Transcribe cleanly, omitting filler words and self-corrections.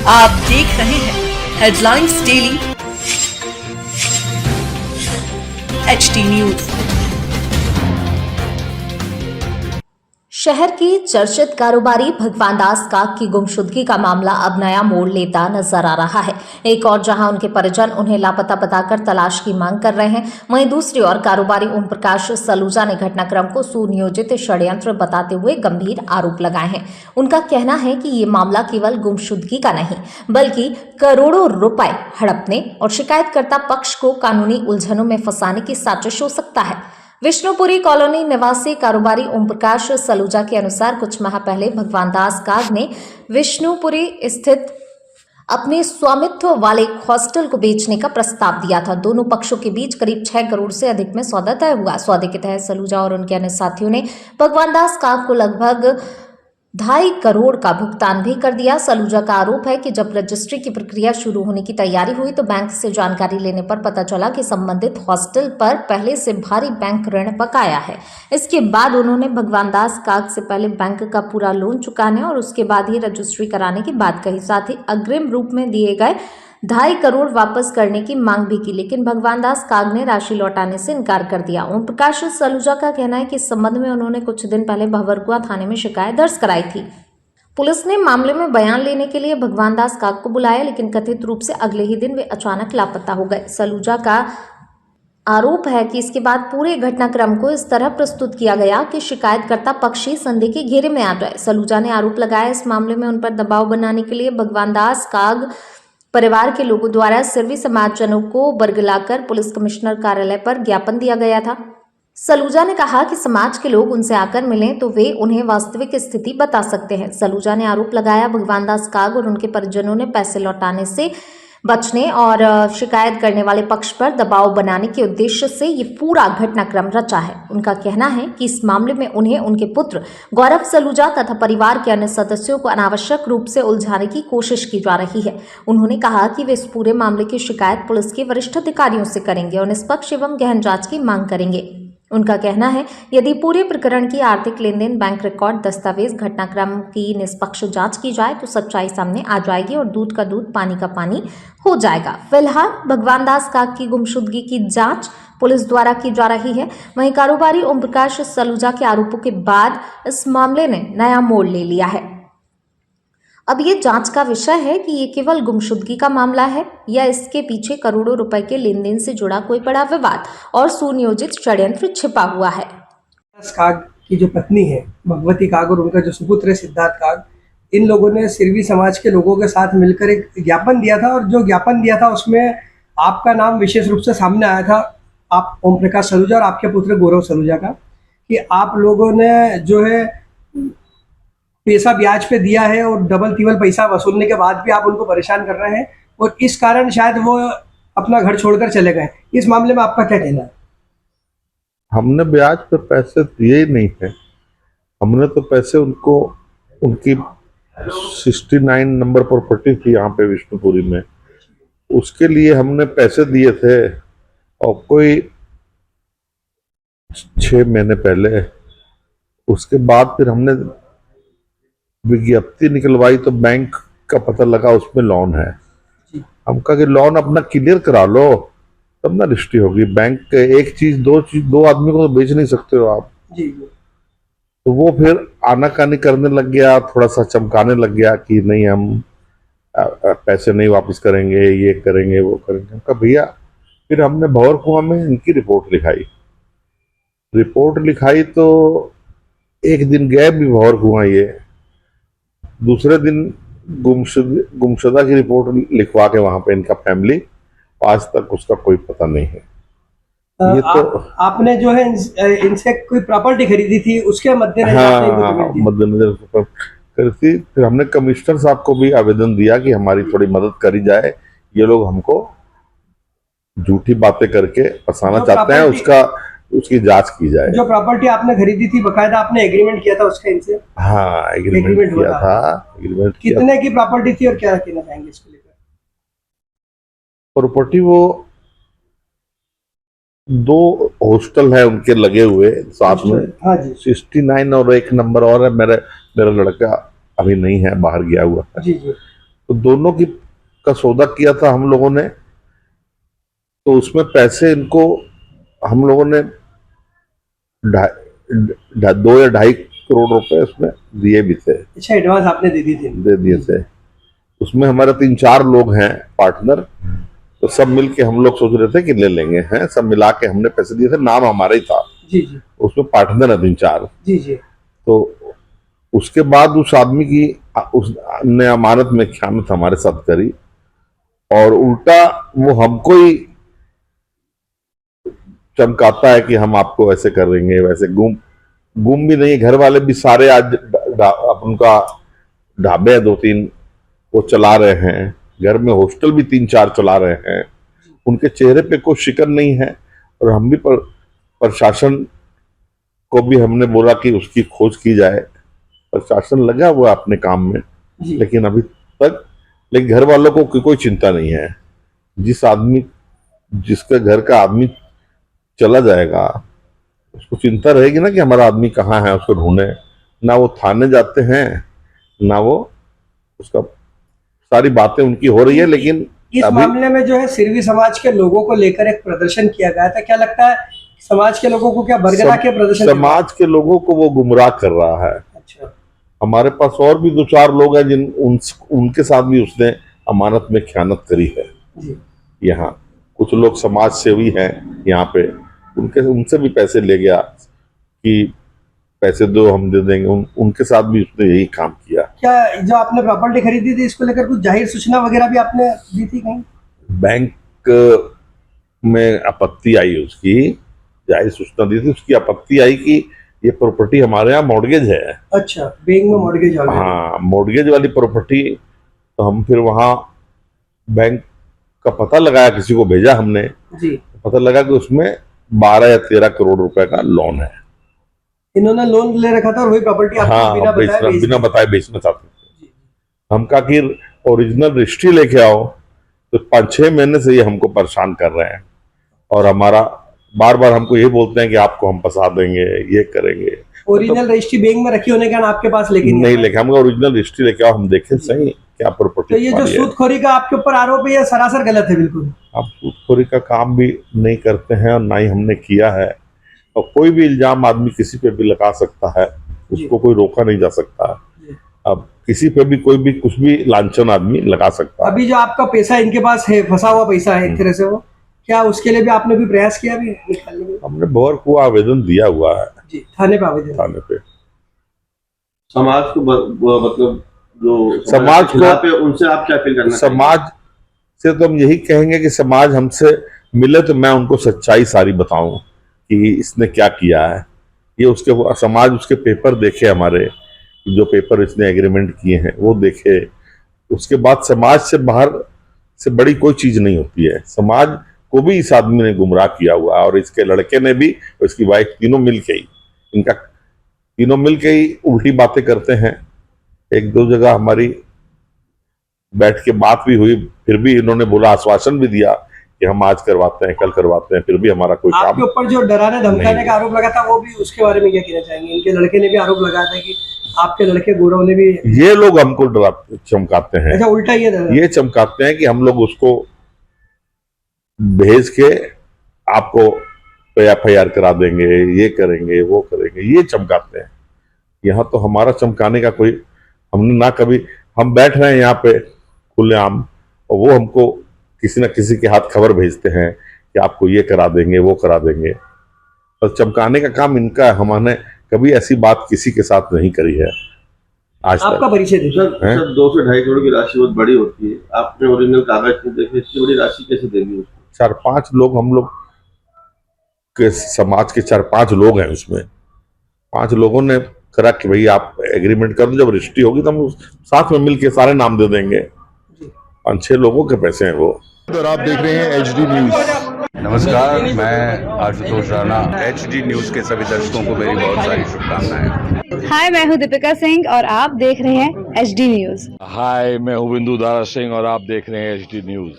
आप देख रहे हैं हेडलाइंस डेली एचटी न्यूज। शहर के चर्चित कारोबारी भगवान दास काग की गुमशुदगी का मामला अब नया मोड़ लेता नजर आ रहा है। एक और जहां उनके परिजन उन्हें लापता बताकर तलाश की मांग कर रहे हैं, वहीं दूसरी ओर कारोबारी ओम प्रकाश सलूजा ने घटनाक्रम को सुनियोजित षड्यंत्र बताते हुए गंभीर आरोप लगाए हैं। उनका कहना है कि ये मामला केवल गुमशुदगी का नहीं बल्कि करोड़ों रुपए हड़पने और शिकायतकर्ता पक्ष को कानूनी उलझनों में फंसाने की साजिश हो सकता है। विष्णुपुरी कॉलोनी निवासी कारोबारी ओम प्रकाश सलूजा के अनुसार कुछ माह पहले भगवान दास काग ने विष्णुपुरी स्थित अपने स्वामित्व वाले हॉस्टल को बेचने का प्रस्ताव दिया था। दोनों पक्षों के बीच करीब 6 करोड़ से अधिक में सौदा तय हुआ। सौदे के तहत सलूजा और उनके अन्य साथियों ने भगवान दास काग को लगभग 2.5 करोड़ का भुगतान भी कर दिया। सलूजा का आरोप है कि जब रजिस्ट्री की प्रक्रिया शुरू होने की तैयारी हुई तो बैंक से जानकारी लेने पर पता चला कि संबंधित हॉस्टल पर पहले से भारी बैंक ऋण बकाया है। इसके बाद उन्होंने भगवान दास काग से पहले बैंक का पूरा लोन चुकाने और उसके बाद ही रजिस्ट्री कराने की बात कही। साथ ही अग्रिम रूप में दिए गए 2.5 करोड़ वापस करने की मांग भी की, लेकिन भगवान दास काग ने राशि लौटाने से इनकार कर दिया। ओम प्रकाश सलूजा का कहना है कि इस संबंध में उन्होंने कुछ दिन पहले भंवरकुआ थाने में शिकायत दर्ज कराई थी। पुलिस ने मामले में बयान लेने के लिए भगवान दास काग को बुलाया, लेकिन कथित रूप से अगले ही दिन वे अचानक लापता हो गए। सलूजा का आरोप है कि इसके बाद पूरे घटनाक्रम को इस तरह प्रस्तुत किया गया कि शिकायतकर्ता पक्ष ही संदेह के घेरे में आ जाए। सलूजा ने आरोप लगाया इस मामले में उन पर दबाव बनाने के लिए भगवान दास काग परिवार के लोगों द्वारा सिरवी समाजजनों को बरगलाकर पुलिस कमिश्नर कार्यालय पर ज्ञापन दिया गया था। सलूजा ने कहा कि समाज के लोग उनसे आकर मिलें तो वे उन्हें वास्तविक स्थिति बता सकते हैं। सलूजा ने आरोप लगाया भगवान दास काग और उनके परिजनों ने पैसे लौटाने से बचने और शिकायत करने वाले पक्ष पर दबाव बनाने के उद्देश्य से ये पूरा घटनाक्रम रचा है। उनका कहना है कि इस मामले में उन्हें उनके पुत्र गौरव सलूजा तथा परिवार के अन्य सदस्यों को अनावश्यक रूप से उलझाने की कोशिश की जा रही है। उन्होंने कहा कि वे इस पूरे मामले की शिकायत पुलिस के वरिष्ठ अधिकारियों से करेंगे और निष्पक्ष एवं गहन जांच की मांग करेंगे। उनका कहना है यदि पूरे प्रकरण की आर्थिक लेन देन, बैंक रिकॉर्ड, दस्तावेज, घटनाक्रम की निष्पक्ष जांच की जाए तो सच्चाई सामने आ जाएगी और दूध का दूध पानी का पानी हो जाएगा। फिलहाल भगवान दास काग की गुमशुदगी की जांच पुलिस द्वारा की जा रही है। वहीं कारोबारी ओम प्रकाश सलूजा के आरोपों के बाद इस मामले ने नया मोड़ ले लिया है। अब ये जांच का विषय है कि ये केवल गुमशुदगी का मामला है या इसके पीछे करोड़ों रुपए के लेन देन से जुड़ा कोई बड़ा विवाद और सुनियोजित षड्यंत्र छिपा हुआ है। काग की जो पत्नी है भगवती काग और उनका जो सुपुत्र है सिद्धार्थ काग, इन लोगों ने सिरवी समाज के लोगों के साथ मिलकर एक ज्ञापन दिया था और जो ज्ञापन दिया था उसमें आपका नाम विशेष रूप से सामने आया था, आप ओम प्रकाश सलूजा और आपके पुत्र गौरव सलूजा का, कि आप लोगों ने जो है पैसा ब्याज पे दिया है और डबल तिबल पैसा वसूलने के बाद भी आप उनको परेशान कर रहे हैं और इस कारण शायद वो अपना घर छोड़कर चले गए। इस मामले में आपका क्या कहना है? हमने ब्याज पे पैसे दिए ही नहीं है। हमने तो पैसे उनको, उनकी 69 नंबर प्रॉपर्टी थी यहाँ पे विष्णुपुरी में, उसके लिए हमने पैसे दिए थे और कोई 6 महीने पहले, उसके बाद फिर हमने विज्ञप्ति निकलवाई तो बैंक का पता लगा उसमें लोन है। हम कहा कि लोन अपना क्लियर करा लो तब ना रजिस्ट्री होगी। बैंक एक चीज दो आदमी को तो बेच नहीं सकते हो आप जी। तो वो फिर आनाकानी करने लग गया, थोड़ा सा चमकाने लग गया कि नहीं हम पैसे नहीं वापस करेंगे, ये करेंगे वो करेंगे। हम कहा भैया, फिर हमने भंवरकुआ में इनकी रिपोर्ट लिखाई तो एक दिन गए भी भंवरकुआ, ये दूसरे दिन गुमशुदा की रिपोर्ट लिखवा के वहां पे इनका फैमिली, आज तक उसका कोई पता नहीं है। ये तो आपने जो है इनसे कोई प्रॉपर्टी खरीदी थी उसके मद्देनजर? हाँ, मद्देनजर करी थी। फिर हमने कमिश्नर साहब को भी आवेदन दिया कि हमारी थोड़ी मदद करी जाए, ये लोग हमको झूठी बातें करके फंसाना चाहते हैं, उसकी जांच की जाए। जो प्रॉपर्टी आपने खरीदी थी बकायदा आपने एग्रीमेंट किया था उसका इनसे? हाँ, एग्रीमेंट किया था। कितने की प्रॉपर्टी थी और क्या कहना चाहेंगे इसको लेकर? प्रॉपर्टी वो 2 हॉस्टल है उनके लगे हुए साथ में। हाँ जी। 69 और 1 नंबर और है। मेरा लड़का अभी नहीं है, बाहर गया हुआ है। जी जी। तो दोनों की का सौदा किया था हम लोगों ने, तो उसमें पैसे इनको हम लोगों ने 2 या 2.5 करोड़ रुपए उसमें दिए भी थे, अच्छा, एडवांस आपने दे दी थी? दे दिए थे। उसमें हमारे 3-4 लोग हैं पार्टनर, तो सब मिलके हम लोग सोच रहे थे कि ले लेंगे, हैं सब मिला के हमने पैसे दिए थे, नाम हमारा ही था। जी जी उसमें पार्टनर है 3-4। जी जी। तो उसके बाद उस आदमी की उसने अमानत में खयानत हमारे साथ करी, और उल्टा वो हमको ही चमकाता है कि हम आपको ऐसे कर देंगे वैसे। गुम भी नहीं, घर वाले भी सारे आज उनका ढाबे हैं 2-3 वो चला रहे हैं, घर में हॉस्टल भी 3-4 चला रहे हैं, उनके चेहरे पे कोई शिकन नहीं है। और हम भी प्रशासन को भी हमने बोला कि उसकी खोज की जाए, प्रशासन लगा हुआ अपने काम में, जी। लेकिन अभी तक घर वालों को कोई चिंता नहीं है। जिसका घर का आदमी चला जाएगा उसको चिंता रहेगी ना कि हमारा आदमी कहाँ है, उसको ढूंढे। ना वो थाने जाते हैं, ना वो उसका सारी बातें उनकी हो रही है। लेकिन इस मामले में जो है सिरवी समाज के लोगों को लेकर एक प्रदर्शन किया गया था, क्या लगता है समाज के लोगों को क्या बरगला के प्रदर्शन? समाज के लोगों को वो गुमराह कर रहा है। अच्छा। हमारे पास और भी 2-4 लोग हैं उनके साथ भी उसने अमानत में खयानत करी है जी। यहाँ कुछ लोग समाज सेवी हैं यहाँ पे, उनसे भी पैसे ले गया कि पैसे दो हम दे देंगे, उनके साथ भी उसने यही काम किया। क्या जो आपने प्रॉपर्टी खरीदी थी इसको लेकर कुछ जाहिर सूचना वगैरह भी आपने दी थी कहीं? बैंक में आपत्ति आई, उसकी जाहिर सूचना दी थी, उसकी आपत्ति आई कि ये प्रॉपर्टी हमारे यहाँ मॉर्गेज है। अच्छा, बैंक में मॉर्गेज वाली? हाँ, मॉर्गेज वाली प्रॉपर्टी। तो हम फिर वहाँ बैंक का पता लगाया, किसी को भेजा हमने जी। पता लगा कि उसमें 12 या 13 करोड़ रुपए का लोन है। इन्होंने लोन ले रखा था और वही प्रॉपर्टी आपको बिना बताए बेचना चाहते थे। हम कहा कि ओरिजिनल रजिस्ट्री लेके आओ, तो 5-6 महीने से ये हमको परेशान कर रहे हैं, और हमारा बार बार हमको ये बोलते हैं कि आपको हम फंसा देंगे, ये करेंगे। ओरिजिनल रजिस्ट्री बैंक में रखी होने के कारण आपके पास लेके नहीं लेके, हमको ओरिजिनल रजिस्ट्री लेके आओ, हम देखें सही क्या प्रॉपर्टी। तो ये जो सूदखोरी का आपके ऊपर आरोप है, ये सरासर गलत है बिल्कुल। आप सूदखोरी का काम भी नहीं करते हैं और ना ही हमने किया है, और कोई भी इल्जाम आदमी किसी पे भी लगा सकता है, उसको कोई रोका नहीं जा सकता। अब किसी पे भी कोई भी कुछ भी लांछन आदमी लगा सकता है। अभी जो आपका पैसा इनके पास है, फंसा हुआ पैसा है एक तरह से, वो क्या उसके लिए भी आपने भी प्रयास किया भी निकालने में? हमने बहुत को आवेदन दिया हुआ है जी, थाने पे आवेदन। थाने पे। समाज को मतलब जो समाज को, उनसे आप क्या अपील करना? समाज से तो हम यही कहेंगे कि समाज हमसे मिले तो मैं उनको सच्चाई सारी बताऊं कि इसने क्या किया है। ये उसके समाज उसके पेपर देखे, हमारे जो पेपर इसने एग्रीमेंट किए हैं वो देखे। उसके बाद समाज से बाहर से बड़ी कोई चीज नहीं होती है। समाज को भी इस आदमी ने गुमराह किया हुआ, और इसके लड़के ने भी, और इसकी वाइफ, तीनों मिलके ही उल्टी बातें करते हैं। 1-2 जगह हमारी बैठ के बात भी हुई, फिर भी इन्होंने बोला, आश्वासन भी दिया कि हम आज करवाते हैं, कल करवाते हैं, फिर भी हमारा कोई काम। आपके ऊपर जो डराने धमकाने का आरोप लगा था, वो भी उसके बारे में क्या कहना चाहेंगे? इनके लड़के ने भी आरोप लगाया था कि आपके लड़के गौरव ने भी। ये लोग हमको चमकाते हैं। अच्छा, उल्टा ये चमकाते हैं कि हम लोग उसको भेज के आपको FIR करा देंगे, ये करेंगे, वो करेंगे, ये चमकाते हैं। यहाँ तो हमारा चमकाने का कोई, हमने ना कभी, हम बैठ रहे हैं यहाँ पे खुलेआम, और वो हमको किसी न किसी के हाथ खबर भेजते हैं कि आपको ये करा देंगे, वो करा देंगे। और चमकाने का काम इनका है। हमने कभी ऐसी बात किसी के साथ नहीं करी है आज तक। आपका परिचय दीजिए। सर 2 से 2.5 करोड़ की राशि बहुत बड़ी होती है, आपने ओरिजिनल कागज नहीं देखे, इतनी बड़ी राशि कैसे देंगे? 4-5 लोग, हम लोग के समाज के 4-5 लोग हैं, उसमें 5 लोगों ने करा कि भाई आप एग्रीमेंट कर दो, जब रजिस्ट्री होगी तो हम साथ में मिलके सारे नाम दे देंगे। 5-6 लोगों के पैसे हैं वो। और आप देख रहे हैं HD न्यूज। नमस्कार, मैं आशुतोष राणा। HD न्यूज के सभी दर्शकों को मेरी बहुत सारी शुभकामनाएं। हाय, मैं हूँ दीपिका सिंह और आप देख रहे हैं HD न्यूज। हाय, मैं हूं बिंदु दारा सिंह और आप देख रहे हैं HD न्यूज।